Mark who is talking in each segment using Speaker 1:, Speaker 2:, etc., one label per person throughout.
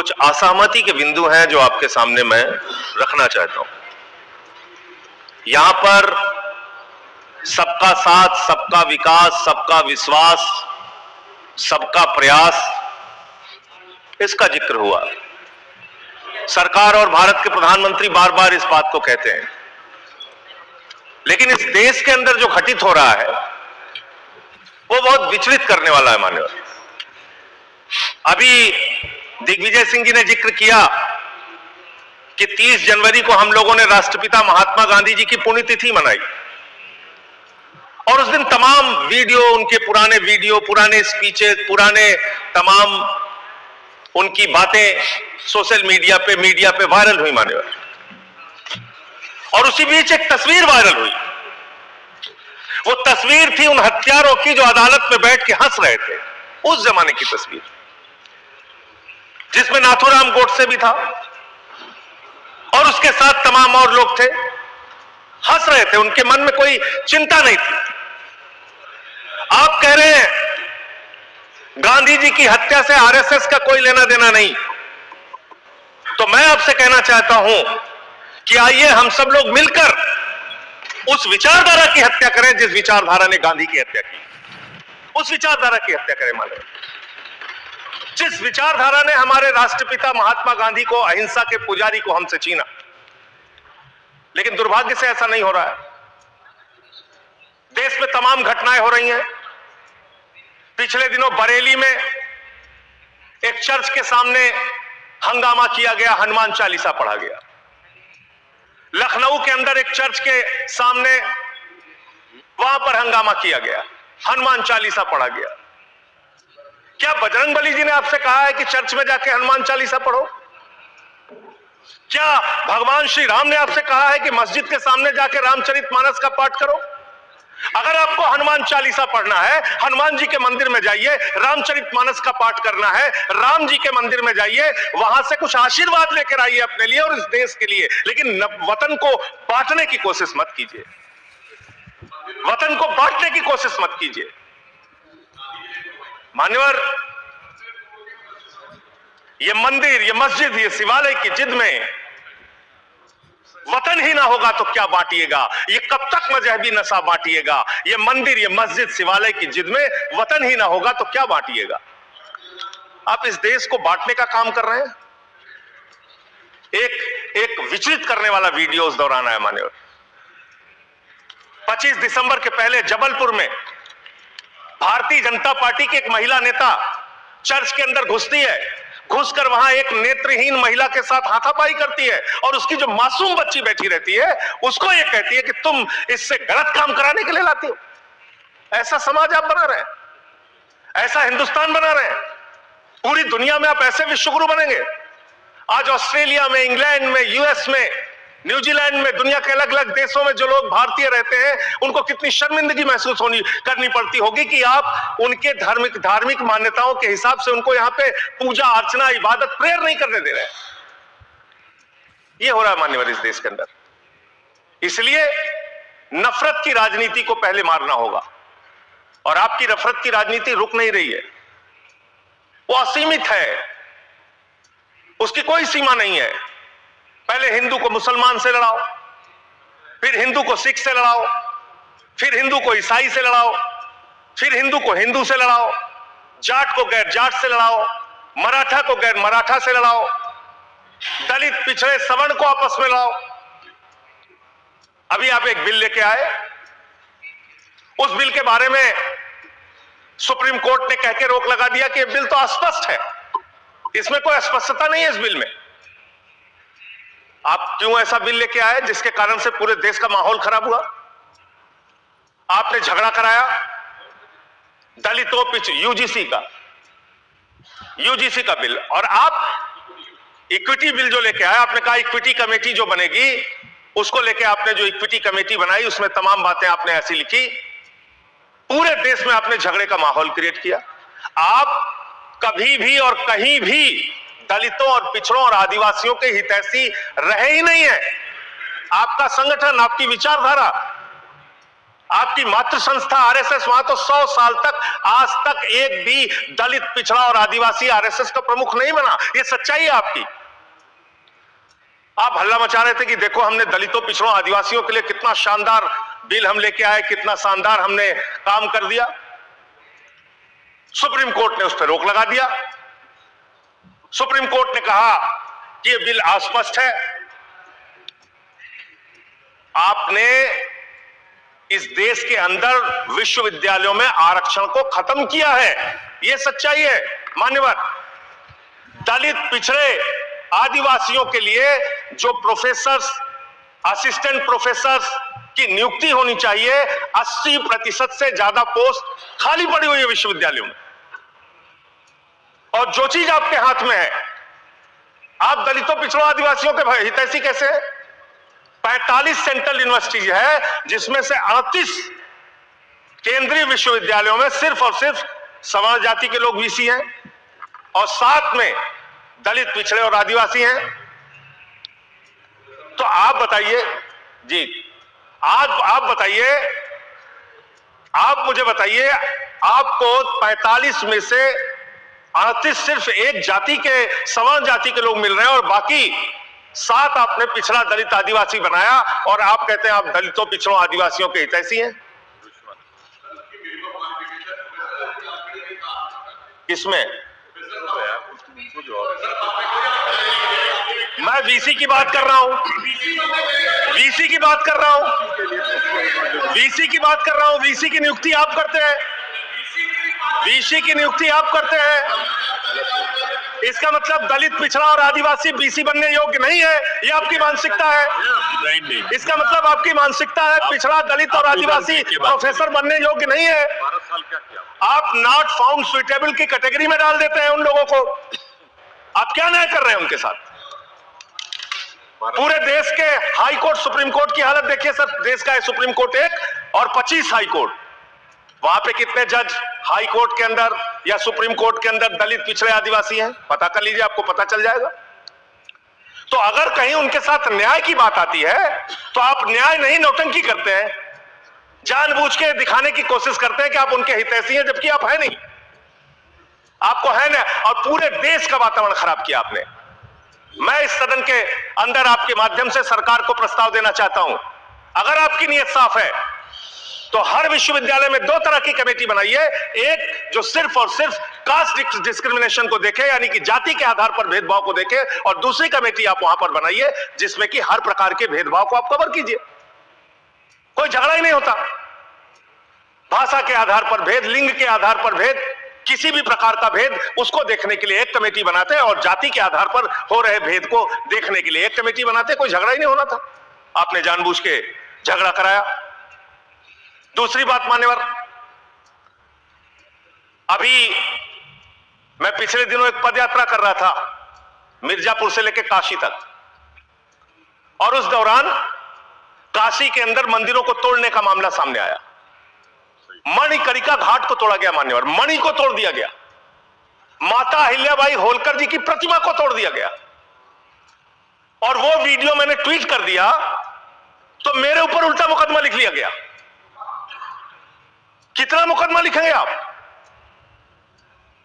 Speaker 1: कुछ असहमति के बिंदु हैं जो आपके सामने मैं रखना चाहता हूं। यहां पर सबका साथ, सबका विकास, सबका विश्वास, सबका प्रयास, इसका जिक्र हुआ। सरकार और भारत के प्रधानमंत्री बार बार इस बात को कहते हैं, लेकिन इस देश के अंदर जो घटित हो रहा है वो बहुत विचलित करने वाला है मान्यवर। अभी दिग्विजय सिंह जी ने जिक्र किया कि 30 जनवरी को हम लोगों ने राष्ट्रपिता महात्मा गांधी जी की पुण्यतिथि मनाई और उस दिन तमाम वीडियो, उनके पुराने वीडियो, पुराने स्पीचेस, पुराने तमाम उनकी बातें सोशल मीडिया पे वायरल हुई मान्यवर। और उसी बीच एक तस्वीर वायरल हुई। वो तस्वीर थी उन हत्यारों की जो अदालत में बैठ के हंस रहे थे, उस जमाने की तस्वीर, जिसमें नाथूराम गोडसे भी था और उसके साथ तमाम और लोग थे, हंस रहे थे, उनके मन में कोई चिंता नहीं थी। आप कह रहे हैं गांधी जी की हत्या से आरएसएस का कोई लेना देना नहीं, तो मैं आपसे कहना चाहता हूं कि आइए हम सब लोग मिलकर उस विचारधारा की हत्या करें जिस विचारधारा ने गांधी की हत्या की। उस विचारधारा की हत्या करें मानो, जिस विचारधारा ने हमारे राष्ट्रपिता महात्मा गांधी को, अहिंसा के पुजारी को हमसे छीना। लेकिन दुर्भाग्य से ऐसा नहीं हो रहा है। देश में तमाम घटनाएं हो रही हैं। पिछले दिनों बरेली में एक चर्च के सामने हंगामा किया गया, हनुमान चालीसा पढ़ा गया। लखनऊ के अंदर एक चर्च के सामने वहां पर हंगामा किया गया, हनुमान चालीसा पढ़ा गया। क्या बजरंगबली जी ने आपसे कहा है कि चर्च में जाके हनुमान चालीसा पढ़ो? क्या भगवान श्री राम ने आपसे कहा है कि मस्जिद के सामने जाके रामचरितमानस का पाठ करो? अगर आपको हनुमान चालीसा पढ़ना है, हनुमान जी के मंदिर में जाइए, रामचरितमानस का पाठ करना है, राम जी के मंदिर में जाइए, वहां से कुछ आशीर्वाद लेकर आइए अपने लिए और इस देश के लिए। लेकिन वतन को बांटने की कोशिश मत कीजिए, वतन को बांटने की कोशिश मत कीजिए। मान्यवर, ये मंदिर, ये मस्जिद, ये शिवालय की जिद में वतन ही ना होगा तो क्या बांटिएगा? ये कब तक मजहबी नशा बांटिएगा? ये मंदिर, ये मस्जिद, शिवालय की जिद में वतन ही ना होगा तो क्या बांटिएगा? आप इस देश को बांटने का काम कर रहे हैं। एक विचलित करने वाला वीडियो उस दौरान आया मान्यवर। 25 दिसंबर के पहले जबलपुर में भारतीय जनता पार्टी की एक महिला नेता चर्च के अंदर घुसती है, घुसकर वहां एक नेत्रहीन महिला के साथ हाथापाई करती है और उसकी जो मासूम बच्ची बैठी रहती है उसको ये कहती है कि तुम इससे गलत काम कराने के लिए लाती हो। ऐसा समाज आप बना रहे हैं, ऐसा हिंदुस्तान बना रहे हैं। पूरी दुनिया में आप ऐसे विश्वगुरु बनेंगे। आज ऑस्ट्रेलिया में, इंग्लैंड में, यूएस में, न्यूजीलैंड में, दुनिया के अलग अलग देशों में जो लोग भारतीय रहते हैं उनको कितनी शर्मिंदगी महसूस करनी पड़ती होगी कि आप उनके धार्मिक मान्यताओं के हिसाब से उनको यहां पे पूजा अर्चना, इबादत, प्रेयर नहीं करने दे रहे हैं। ये हो रहा है मान्यवर इस देश के अंदर। इसलिए नफरत की राजनीति को पहले मारना होगा और आपकी नफरत की राजनीति रुक नहीं रही है, वो असीमित है, उसकी कोई सीमा नहीं है। पहले हिंदू को मुसलमान से लड़ाओ, फिर हिंदू को सिख से लड़ाओ, फिर हिंदू को ईसाई से लड़ाओ, फिर हिंदू को हिंदू से लड़ाओ, जाट को गैर जाट से लड़ाओ, मराठा को गैर मराठा से लड़ाओ, दलित, पिछड़े, सवर्ण को आपस में लड़ाओ। अभी आप एक बिल लेके आए, उस बिल के बारे में सुप्रीम कोर्ट ने कह के रोक लगा दिया कि यह बिल तो अस्पष्ट है, इसमें कोई स्पष्टता नहीं है इस बिल में। आप क्यों ऐसा बिल लेके आए जिसके कारण से पूरे देश का माहौल खराब हुआ? आपने झगड़ा कराया दलितों यूजीसी का बिल, और आप इक्विटी बिल जो लेके आए, आपने कहा इक्विटी कमेटी जो बनेगी उसको लेके आपने जो इक्विटी कमेटी बनाई उसमें तमाम बातें आपने ऐसी लिखी, पूरे देश में आपने झगड़े का माहौल क्रिएट किया। आप कभी भी और कहीं भी दलितों और पिछड़ों और आदिवासियों के हितैषी रहे ही नहीं है। आपका संगठन, आपकी विचारधारा, आपकी मातृ संस्था आरएसएस, वहां तो 100 साल तक आज तक एक भी दलित, पिछड़ा और आदिवासी आरएसएस का प्रमुख नहीं बना। ये सच्चाई है आपकी। आप हल्ला मचा रहे थे कि देखो हमने दलितों, पिछड़ों, आदिवासियों के लिए कितना शानदार बिल हम लेके आए, कितना शानदार हमने काम कर दिया। सुप्रीम कोर्ट ने उस पर रोक लगा दिया। सुप्रीम कोर्ट ने कहा कि यह बिल अस्पष्ट है। आपने इस देश के अंदर विश्वविद्यालयों में आरक्षण को खत्म किया है, यह सच्चाई है मान्यवर। दलित, पिछड़े, आदिवासियों के लिए जो प्रोफेसर्स, असिस्टेंट प्रोफेसर्स की नियुक्ति होनी चाहिए, 80% से ज्यादा पोस्ट खाली पड़ी हुई है विश्वविद्यालयों में। और जो चीज आपके हाथ में है, आप दलितों, पिछड़ों, आदिवासियों के हितैषी कैसे है? 45 सेंट्रल यूनिवर्सिटीज है, जिसमें से 38 केंद्रीय विश्वविद्यालयों में सिर्फ और सिर्फ सवर्ण जाति के लोग वीसी हैं और 7 में दलित, पिछड़े और आदिवासी हैं। तो आप बताइए जी, आप बताइए, आप मुझे बताइए, आपको 45 में से 38 सिर्फ एक जाति के, सवर्ण जाति के लोग मिल रहे हैं और बाकी 7 आपने पिछड़ा, दलित, आदिवासी बनाया और आप कहते हैं आप दलितों, पिछड़ों, आदिवासियों के हितैषी हैं। किसमें? मैं वीसी की बात कर रहा हूं, वीसी की बात कर रहा हूं, वीसी की बात कर रहा हूं। वीसी की नियुक्ति आप करते हैं, वीसी की नियुक्ति आप करते हैं। इसका मतलब दलित, पिछड़ा और आदिवासी बीसी बनने योग्य नहीं है, ये आपकी मानसिकता है। इसका मतलब आपकी मानसिकता है पिछड़ा, दलित और आदिवासी प्रोफेसर बनने योग्य नहीं है। आप नॉट फाउंड सुइटेबल की कैटेगरी में डाल देते हैं उन लोगों को। आप क्या न्याय कर रहे हैं उनके साथ? पूरे देश के हाई कोर्ट, सुप्रीम कोर्ट की हालत देखिए सर। देश का है सुप्रीम कोर्ट 1 और 25 हाई कोर्ट। वहां पे कितने जज हाई कोर्ट के अंदर या सुप्रीम कोर्ट के अंदर दलित, पिछड़े, आदिवासी हैं? पता कर लीजिए, आपको पता चल जाएगा। तो अगर कहीं उनके साथ न्याय की बात आती है तो आप न्याय नहीं, नौटंकी करते हैं, जानबूझ के दिखाने की कोशिश करते हैं कि आप उनके हितैषी हैं, जबकि आप है नहीं। आपको है ना, और पूरे देश का वातावरण खराब किया आपने। मैं इस सदन के अंदर आपके माध्यम से सरकार को प्रस्ताव देना चाहता हूं, अगर आपकी नीयत साफ है तो हर विश्वविद्यालय में 2 तरह की कमेटी बनाइए। एक जो सिर्फ और सिर्फ कास्ट डिस्क्रिमिनेशन को देखे, यानी कि जाति के आधार पर भेदभाव को देखे, और दूसरी कमेटी आप वहां पर बनाइए जिसमें कि हर प्रकार के भेदभाव को आप कवर कीजिए। कोई झगड़ा ही नहीं होता। भाषा के आधार पर भेद, लिंग के आधार पर भेद, किसी भी प्रकार का भेद, उसको देखने के लिए एक कमेटी बनाते हैं और जाति के आधार पर हो रहे भेद को देखने के लिए एक कमेटी बनाते। कोई झगड़ा ही नहीं होना था, आपने जानबूझ के झगड़ा कराया। दूसरी बात मान्यवर, अभी मैं पिछले दिनों एक पदयात्रा कर रहा था मिर्जापुर से लेकर काशी तक, और उस दौरान काशी के अंदर मंदिरों को तोड़ने का मामला सामने आया। मणिकर्णिका घाट को तोड़ा गया मान्यवर, मणि को तोड़ दिया गया, माता अहिल्याबाई होलकर जी की प्रतिमा को तोड़ दिया गया, और वो वीडियो मैंने ट्वीट कर दिया तो मेरे ऊपर उल्टा मुकदमा लिख लिया गया। कितना मुकदमा लिखेंगे आप?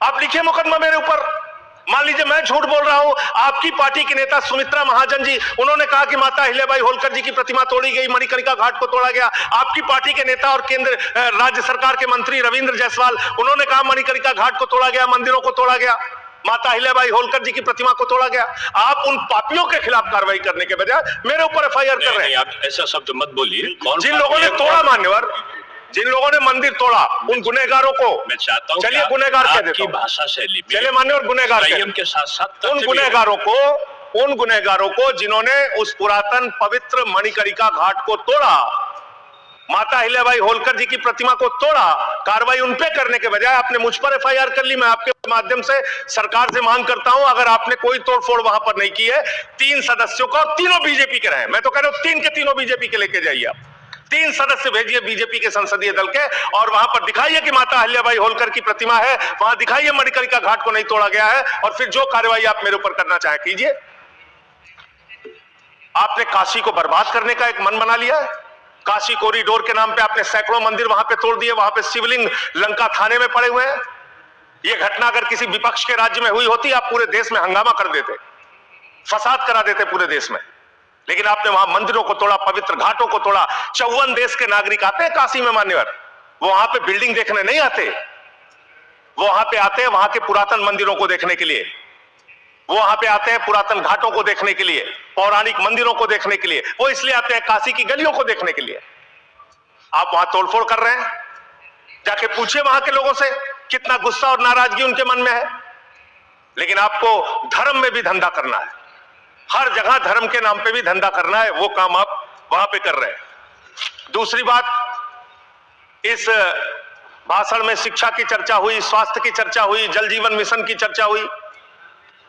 Speaker 1: आप लिखिए मुकदमा मेरे ऊपर। मान लीजिए मैं झूठ बोल रहा हूं, आपकी पार्टी के नेता सुमित्रा महाजन जी, उन्होंने कहा कि माता अहिल्याबाई होलकर जी की प्रतिमा तोड़ी गई, मणिकर्णिका घाट को तोड़ा गया। आपकी पार्टी के नेता और केंद्र राज्य सरकार के मंत्री रविंद्र जायसवाल, उन्होंने कहा मणिकर्णिका घाट को तोड़ा गया, मंदिरों को तोड़ा गया, माता अहिल्याबाई होलकर जी की प्रतिमा को तोड़ा गया। आप उन पापियों के खिलाफ कार्रवाई करने के बजाय मेरे ऊपर एफआईआर कर रहे हैं।
Speaker 2: आप ऐसा शब्द मत बोलिए।
Speaker 1: जिन लोगों ने तोड़ा मान्यवर, जिन लोगों ने मंदिर तोड़ा, उन गुनहगारों को
Speaker 2: मैं चाहता हूं,
Speaker 1: चलिए गुनहगार कह देता हूं,
Speaker 2: भाषा शैली
Speaker 1: चलिए मान्यवर गुनहगार
Speaker 2: के साथ
Speaker 1: उन गुनहगारों को जिन्होंने उस पुरातन पवित्र मणिकर्णिका घाट को तोड़ा, माता अहिल्याबाई होलकर जी की प्रतिमा को तोड़ा, कार्रवाई उन पे करने के बजाय आपने मुझ पर एफआईआर कर ली। मैं आपके माध्यम से सरकार से मांग करता हूं, अगर आपने कोई तोड़फोड़ वहां पर नहीं की है, 3 सदस्यों का, तीनों बीजेपी के रहे, मैं तो कह रहा हूं 3 के तीनों बीजेपी के लेके जाइए आप। 3 सदस्य भेजिए बीजेपी के संसदीय दल के, और वहां पर दिखाइए कि माता अहिल्याबाई होलकर की प्रतिमा है, वहां दिखाइए मणिकर्णिका घाट को नहीं तोड़ा गया है, और फिर जो कार्रवाई आप मेरे ऊपर करना चाहे कीजिए। आपने काशी को बर्बाद करने का एक मन बना लिया है। काशी कॉरिडोर के नाम पे आपने सैकड़ों मंदिर वहां पे तोड़ दिए, वहां पे शिवलिंग लंका थाने में पड़े हुए हैं। ये घटना अगर किसी विपक्ष के राज्य में हुई होती, आप पूरे देश में हंगामा कर देते, फसाद करा देते पूरे देश में। लेकिन आपने वहां मंदिरों को तोड़ा, पवित्र घाटों को तोड़ा। 54 देश के नागरिक आते हैं काशी में मान्यवर, वो वहां पे बिल्डिंग देखने नहीं आते, वो वहां पे आते हैं वहां के पुरातन मंदिरों को देखने के लिए, वो वहां पे आते हैं पुरातन घाटों को देखने के लिए, पौराणिक मंदिरों को देखने के लिए, वो इसलिए आते हैं काशी की गलियों को देखने के लिए। आप वहां तोड़फोड़ कर रहे हैं, जाके पूछिए वहां के लोगों से कितना गुस्सा और नाराजगी उनके मन में है। लेकिन आपको धर्म में भी धंधा करना है, हर जगह धर्म के नाम पे भी धंधा करना है, वो काम आप वहां पे कर रहे हैं। दूसरी बात, इस भाषण में शिक्षा की चर्चा हुई, स्वास्थ्य की चर्चा हुई, जल जीवन मिशन की चर्चा हुई,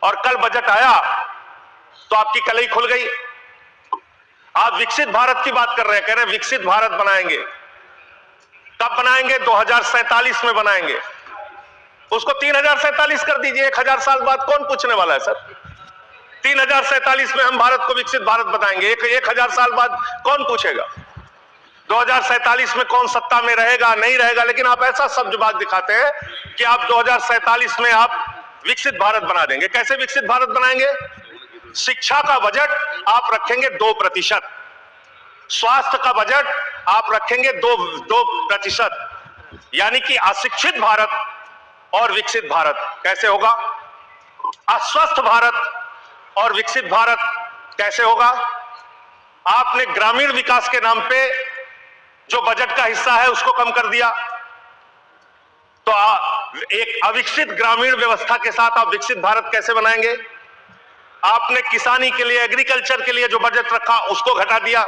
Speaker 1: और कल बजट आया तो आपकी कलई खुल गई। आप विकसित भारत की बात कर रहे हैं, कह रहे हैं विकसित भारत बनाएंगे। कब बनाएंगे? 2047 में बनाएंगे। उसको 3047 कर दीजिए, 1000 साल बाद कौन पूछने वाला है सर? 3047 में हम भारत को विकसित भारत बताएंगे, 1000 साल बाद कौन पूछेगा? 2047 में कौन सत्ता में रहेगा नहीं रहेगा, लेकिन आप ऐसा शब्दबाज दिखाते हैं कि आप 2047 में आप विकसित भारत बना देंगे। कैसे विकसित भारत बनाएंगे? शिक्षा का बजट आप रखेंगे 2%, स्वास्थ्य का बजट आप रखेंगे 2%, यानी कि अशिक्षित भारत और विकसित भारत कैसे होगा? अस्वस्थ भारत और विकसित भारत कैसे होगा? आपने ग्रामीण विकास के नाम पे जो बजट का हिस्सा है उसको कम कर दिया, तो एक अविकसित ग्रामीण व्यवस्था के साथ आप विकसित भारत कैसे बनाएंगे? आपने किसानी के लिए, एग्रीकल्चर के लिए जो बजट रखा उसको घटा दिया,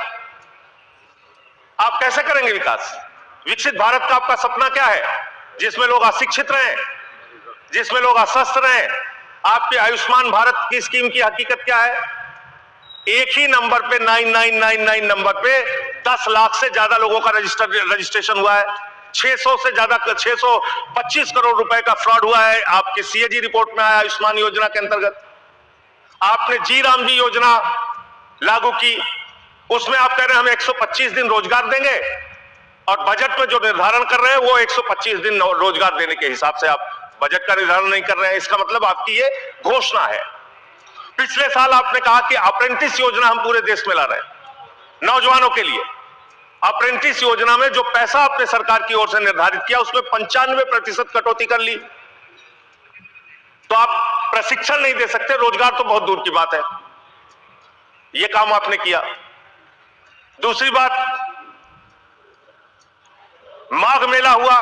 Speaker 1: आप कैसे करेंगे विकास? विकसित भारत का आपका सपना क्या है? जिसमें लोग अशिक्षित रहें, जिसमें लोग अस्वस्थ रहें। आपकी आयुष्मान भारत की स्कीम की हकीकत क्या है? एक ही नंबर पे 9999 नंबर पे 10 लाख से ज्यादा लोगों का रजिस्ट्रेशन हुआ है, 600 से ज्यादा 625 करोड़ रुपए का फ्रॉड हुआ है, आपके सीएजी रिपोर्ट में आया आयुष्मान योजना के अंतर्गत। आपने जी राम जी योजना लागू की, उसमें आप कह रहे हैं हम 125 दिन रोजगार देंगे, और बजट में जो निर्धारण कर रहे हैं वो 125 दिन रोजगार देने के हिसाब से आप बजट का निर्धारण नहीं कर रहे हैं। इसका मतलब आपकी ये घोषणा है। पिछले साल आपने कहा कि अप्रेंटिस योजना हम पूरे देश में ला रहे हैं नौजवानों के लिए। अप्रेंटिस योजना में जो पैसा आपने सरकार की ओर से निर्धारित किया उसमें 95% कटौती कर ली, तो आप प्रशिक्षण नहीं दे सकते, रोजगार तो बहुत दूर की बात है। यह काम आपने किया। दूसरी बात, माघ मेला हुआ,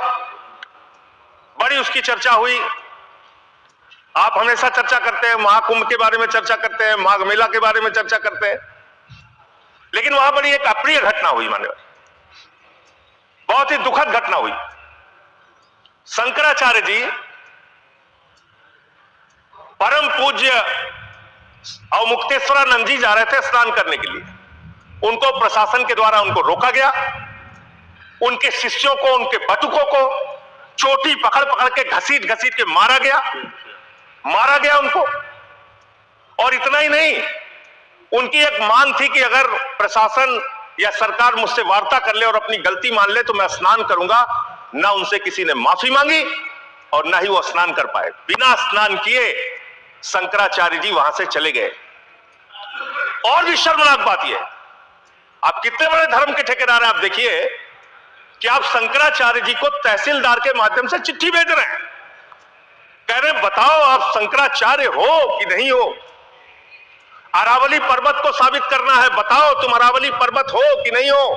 Speaker 1: बड़ी उसकी चर्चा हुई। आप हमेशा चर्चा करते हैं, महाकुंभ के बारे में चर्चा करते हैं, माघ मेला के बारे में चर्चा करते हैं, लेकिन वहां बड़ी एक अप्रिय घटना हुई, मान्यवर, बहुत ही दुखद घटना हुई। शंकराचार्य जी परम पूज्य अवमुक्तेश्वरानंद जी जा रहे थे स्नान करने के लिए, उनको प्रशासन के द्वारा उनको रोका गया, उनके शिष्यों को, उनके बटुकों को चोटी पकड़ पकड़ के घसीट घसीट के मारा गया उनको। और इतना ही नहीं, उनकी एक मांग थी कि अगर प्रशासन या सरकार मुझसे वार्ता कर ले और अपनी गलती मान ले तो मैं स्नान करूंगा। ना उनसे किसी ने माफी मांगी और ना ही वो स्नान कर पाए। बिना स्नान किए शंकराचार्य जी वहां से चले गए। और भी शर्मनाक बात यह, आप कितने बड़े धर्म के ठेकेदार हैं। आप देखिए कि आप शंकराचार्य जी को तहसीलदार के माध्यम से चिट्ठी भेज रहे हैं, कह रहे हैं बताओ आप शंकराचार्य हो कि नहीं हो। अरावली पर्वत को साबित करना है, बताओ तुम अरावली पर्वत हो कि नहीं हो।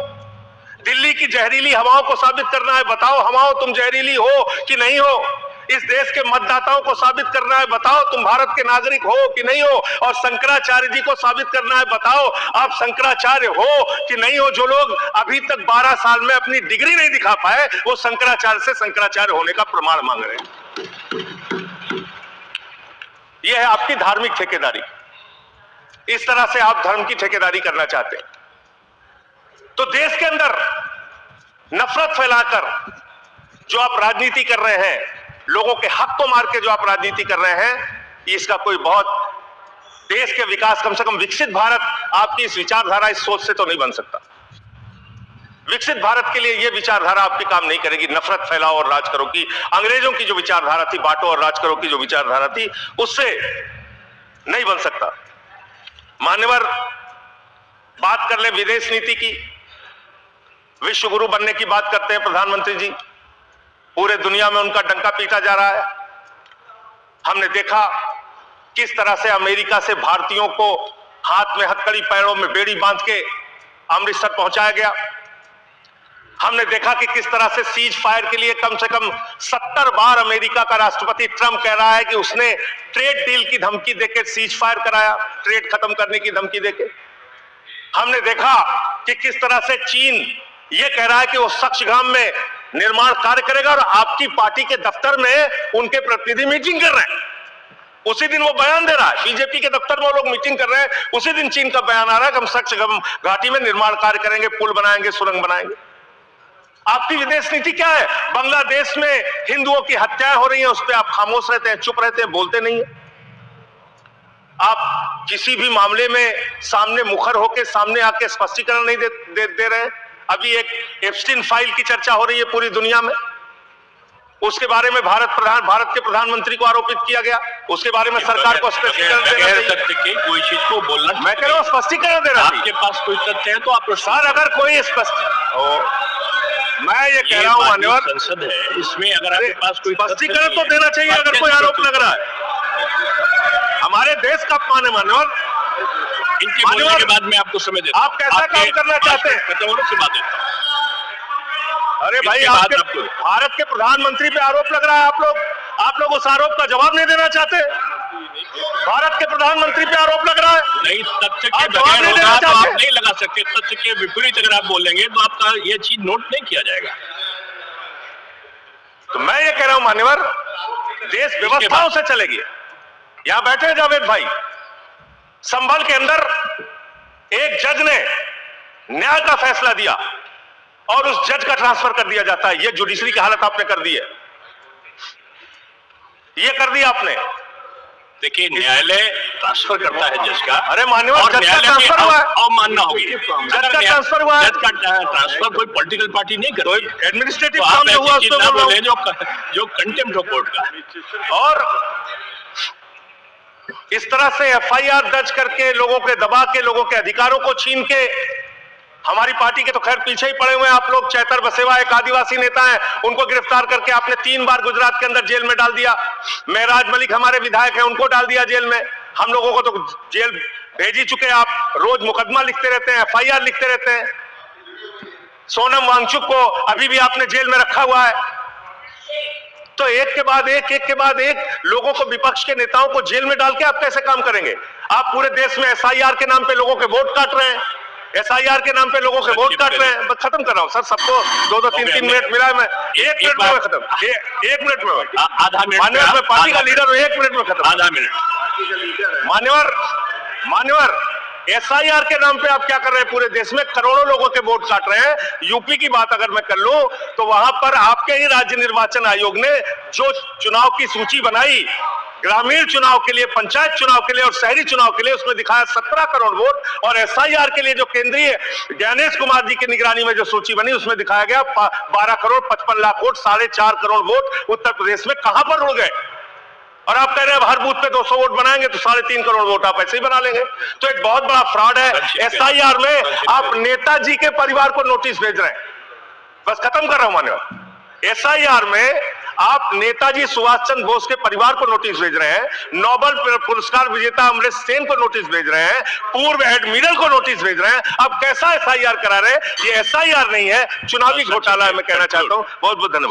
Speaker 1: दिल्ली की जहरीली हवाओं को साबित करना है, बताओ हवाओं तुम जहरीली हो कि नहीं हो। इस देश के मतदाताओं को साबित करना है, बताओ तुम भारत के नागरिक हो कि नहीं हो। और शंकराचार्य जी को साबित करना है, बताओ आप शंकराचार्य हो कि नहीं हो। जो लोग अभी तक 12 साल में अपनी डिग्री नहीं दिखा पाए, वो शंकराचार्य से शंकराचार्य होने का प्रमाण मांग रहे हैं। यह है आपकी धार्मिक ठेकेदारी। इस तरह से आप धर्म की ठेकेदारी करना चाहते हैं तो देश के अंदर नफरत फैलाकर जो आप राजनीति कर रहे हैं, लोगों के हक को मार के जो आप राजनीति कर रहे हैं, इसका कोई बहुत देश के विकास, कम से कम विकसित भारत आपकी इस विचारधारा, इस सोच से तो नहीं बन सकता। विकसित भारत के लिए यह विचारधारा आपकी काम नहीं करेगी। नफरत फैलाओ और राज करो की अंग्रेजों की जो विचारधारा थी, बांटो और राज करो की जो विचारधारा थी, उससे नहीं बन सकता। मान्यवर, बात कर ले विदेश नीति की। विश्व गुरु बनने की बात करते हैं प्रधानमंत्री जी, पूरे दुनिया में उनका डंका पीटा जा रहा है। हमने देखा किस तरह से अमेरिका से भारतीयों को हाथ में हथकड़ी, पैरों में बेड़ी बांध के अमृतसर पहुंचाया गया। हमने देखा कि किस तरह से सीज फायर के लिए कम से कम 70 बार अमेरिका का राष्ट्रपति ट्रंप कह रहा है कि उसने ट्रेड डील की धमकी देकर सीज फायर कराया, ट्रेड खत्म करने की धमकी देके। हमने देखा कि किस तरह से चीन यह कह रहा है कि वो सक्सगाम में निर्माण कार्य करेगा और आपकी पार्टी के दफ्तर में उनके प्रतिनिधि मीटिंग कर रहे हैं। उसी दिन वो बयान दे रहा है, बीजेपी के दफ्तर में वो लोग मीटिंग कर रहे हैं, उसी दिन चीन का बयान आ रहा है कि हम सक्सगाम घाटी में निर्माण कार्य करेंगे, पुल बनाएंगे, सुरंग बनाएंगे। आपकी विदेश नीति क्या है? बांग्लादेश में हिंदुओं की हत्याएं हो रही हैं, उस पर आप खामोश रहते हैं, चुप रहते हैं, बोलते नहीं है। आप किसी भी मामले में सामने मुखर होकर सामने आके स्पष्टीकरण नहीं दे रहे हैं। अभी एक एप्स्टीन फाइल की चर्चा हो रही है पूरी दुनिया में, उसके बारे में भारत के प्रधानमंत्री को आरोपित किया गया, उसके बारे में सरकार को स्पष्टीकरण देना चाहिए।
Speaker 2: कोई चीज को बोलना,
Speaker 1: मैं कह रहा हूं स्पष्टीकरण देना।
Speaker 2: आपके पास कोई तथ्य है तो आप
Speaker 1: सर, अगर कोई मैं ये कह रहा हूं मान्यवर,
Speaker 2: संसद है, इसमें अगर आपके पास कोई
Speaker 1: स्पष्टीकरण तो देना चाहिए अगर कोई आरोप लग रहा है। हमारे देश का अपमान है मान्यवर।
Speaker 2: इनके बोलने के बाद मैं आपको समय देता हूं।
Speaker 1: आप कैसा काम करना चाहते हैं?
Speaker 2: से बात देता हूं।
Speaker 1: अरे भाई, आपके भारत के प्रधानमंत्री पे आरोप लग रहा है, आप लोग उस आरोप का जवाब नहीं देना चाहते? भारत के प्रधानमंत्री पे आरोप लग रहा है,
Speaker 2: नहीं तथ्य के बगैर होगा तो आप नहीं लगा सकते। तथ्य के विपरीत अगर आप बोलेंगे तो आपका यह चीज नोट नहीं किया जाएगा।
Speaker 1: तो मैं ये कह रहा हूं मान्यवर, देश व्यवस्थाओं से चलेगी। यहां बैठे जावेद भाई, संभल के अंदर एक जज ने न्याय का फैसला दिया और उस जज का ट्रांसफर कर दिया जाता है। ये जुडिशरी की हालत आपने कर दी है, ये कर दिया आपने।
Speaker 2: देखिए, न्यायालय ट्रांसफर करता है जज का।
Speaker 1: अरे मान्यवर, जज का ट्रांसफर हुआ है,
Speaker 2: अवमानना होगी।
Speaker 1: जज का ट्रांसफर हुआ है।
Speaker 2: जज का ट्रांसफर कोई पॉलिटिकल पार्टी नहीं करती,
Speaker 1: एडमिनिस्ट्रेटिव काम में हुआ
Speaker 2: जो कंटेम्प्ट ऑफ कोर्ट का।
Speaker 1: और इस तरह से एफआईआर दर्ज करके, लोगों के दबा के, लोगों के अधिकारों को छीन के, हमारी पार्टी के तो खैर पीछे ही पड़े हुए हैं आप लोग। चैतर बसेवा एक आदिवासी नेता है, उनको गिरफ्तार करके आपने 3 बार गुजरात के अंदर जेल में डाल दिया। मेहराज मलिक हमारे विधायक हैं, उनको डाल दिया जेल में। हम लोगों को तो जेल भेज ही चुके। आप रोज मुकदमा लिखते रहते हैं, एफआईआर लिखते रहते हैं। सोनम वांगचुक को अभी भी आपने जेल में रखा हुआ है। तो एक के बाद एक लोगों को, विपक्ष के नेताओं को जेल में डाल के आप कैसे काम करेंगे? आप पूरे देश में एसआईआर के नाम पे लोगों के वोट काट रहे हैं, एसआईआर के नाम पे लोगों के वोट काट रहे हैं। बस खत्म कर रहा हूं सर, सबको 2-2, 3-3 मिनट मिला है। मैं 1 मिनट में खत्म, 1 मिनट में,
Speaker 2: आधा मिनट।
Speaker 1: मान्यवर, मैं पार्टी का लीडर हूं, 1 मिनट में खत्म,
Speaker 2: आधा मिनट।
Speaker 1: मान्यवर, एसआईआर के नाम पे आप क्या कर रहे हैं? पूरे देश में करोड़ों लोगों के वोट काट रहे हैं। यूपी की बात अगर मैं कर लूं तो वहां पर आपके ही राज्य निर्वाचन आयोग ने जो चुनाव की सूची बनाई, ग्रामीण चुनाव के लिए, पंचायत चुनाव के लिए और शहरी चुनाव के लिए, उसमें दिखाया 17 करोड़ वोट। और एसआईआर के लिए जो केंद्रीय ज्ञानेश कुमार जी की निगरानी में जो सूची बनी, उसमें दिखाया गया 12 करोड़ 55 लाख वोट, 4.5 करोड़ वोट उत्तर प्रदेश में कहां पर उड़ गए? और आप कह रहे हैं हर बूथ पे 200 वोट बनाएंगे तो 3.5 करोड़ वोट आप ऐसे ही बना लेंगे। तो एक बहुत बड़ा फ्रॉड है। एसआईआर में आप नेताजी के परिवार को नोटिस भेज रहे हैं। बस खत्म कर रहा हूं मान्यवर। एसआईआर में आप नेताजी सुभाष चंद्र बोस के परिवार को नोटिस भेज रहे हैं, नोबेल पुरस्कार विजेता अमर्त्य सेन को नोटिस भेज रहे हैं, पूर्व एडमिरल को नोटिस भेज रहे हैं। अब कैसा एसआईआर करा रहे हैं? ये एसआईआर नहीं है, चुनावी घोटाला है। मैं कहना चाहता हूं। बहुत बहुत धन्यवाद।